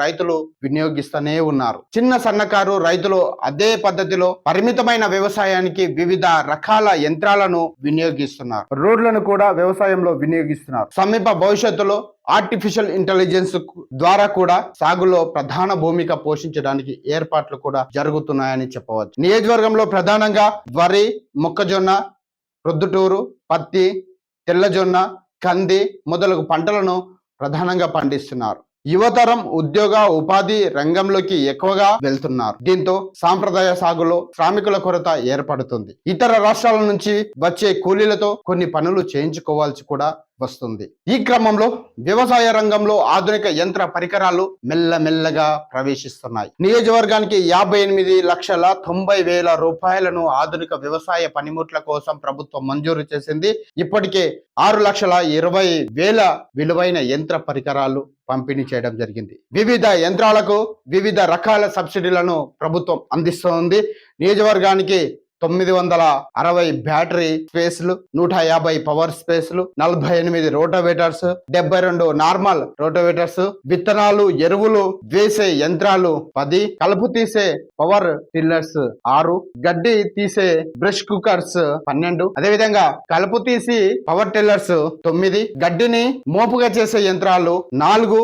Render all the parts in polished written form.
రైతులు వినియోగిస్తూనే ఉన్నారు. చిన్న సన్నకారు రైతులు అదే పద్ధతిలో పరిమితమైన వ్యవసాయానికి వివిధ రకాల యంత్రాలను వినియోగిస్తున్నారు. రోడ్లను కూడా వ్యవసాయంలో వినియోగిస్తున్నారు. సమీప భవిష్యత్తులో ఆర్టిఫిషియల్ ఇంటెలిజెన్స్ ద్వారా కూడా సాగులో ప్రధాన భూమిక పోషించడానికి ఏర్పాట్లు కూడా జరుగుతున్నాయని చెప్పవచ్చు. నియోజకవర్గంలో ప్రధానంగా వరి, మొక్కజొన్న, ప్రొద్దుటూరు, పత్తి, తెల్లజొన్న, కంది మొదలగు పంటలను ప్రధానంగా పండిస్తున్నారు. యువతరం ఉద్యోగ ఉపాధి రంగంలోకి ఎక్కువగా వెళ్తున్నారు. దీంతో సాంప్రదాయ సాగులో శ్రామికుల కొరత ఏర్పడుతుంది. ఇతర రాష్ట్రాల నుంచి వచ్చే కూలీలతో కొన్ని పనులు చేయించుకోవాల్సి కూడా వస్తుంది. ఈ క్రమంలో వ్యవసాయ రంగంలో ఆధునిక యంత్ర పరికరాలు మెల్లమెల్లగా ప్రవేశిస్తున్నాయి. నియోజకవర్గానికి 58,90,000 రూపాయలను ఆధునిక వ్యవసాయ పనిముట్ల కోసం ప్రభుత్వం మంజూరు చేసింది. ఇప్పటికే 6,20,000 విలువైన యంత్ర పరికరాలు పంపిణీ చేయడం జరిగింది. వివిధ యంత్రాలకు వివిధ రకాల సబ్సిడీలను ప్రభుత్వం అందిస్తోంది. నియోజకవర్గానికి 960 బ్యాటరీ స్పేస్లు, 150 పవర్ స్పేస్లు, 48 రోటోవేటర్స్, 72 నార్మల్ రోటోవేటర్స్, విత్తనాలు, ఎరువులు వేసే యంత్రాలు 10, కలుపు తీసే పవర్ టిల్లర్స్ 6, గడ్డి తీసే బ్రష్ కుక్కర్స్ 12, అదేవిధంగా కలుపు తీసి పవర్ టిల్లర్స్ 9, గడ్డిని మోపుగా చేసే యంత్రాలు 4.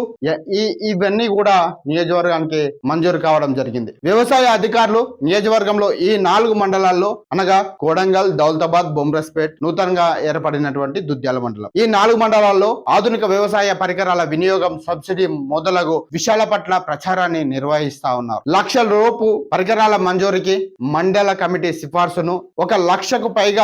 ఇవన్నీ కూడా నియోజకవర్గానికి మంజూరు కావడం జరిగింది. వ్యవసాయ అధికారులు నియోజకవర్గంలో ఈ 4 మండలాల్లో అనగా కోడంగల్, దౌలతాబాద్, బొమ్రస్పేట్, నూతనంగా ఏర్పడినటువంటి దుద్యాల మండలం, ఈ 4 మండలాల్లో ఆధునిక వ్యవసాయ పరికరాల వినియోగం, సబ్సిడీ మొదలగు విషయాల పట్ల ప్రచారాన్ని నిర్వహిస్తా ఉన్నారు. 1,00,000 రూపు పరికరాల మంజూరికి మండల కమిటీ సిఫార్సును 1,00,000కు పైగా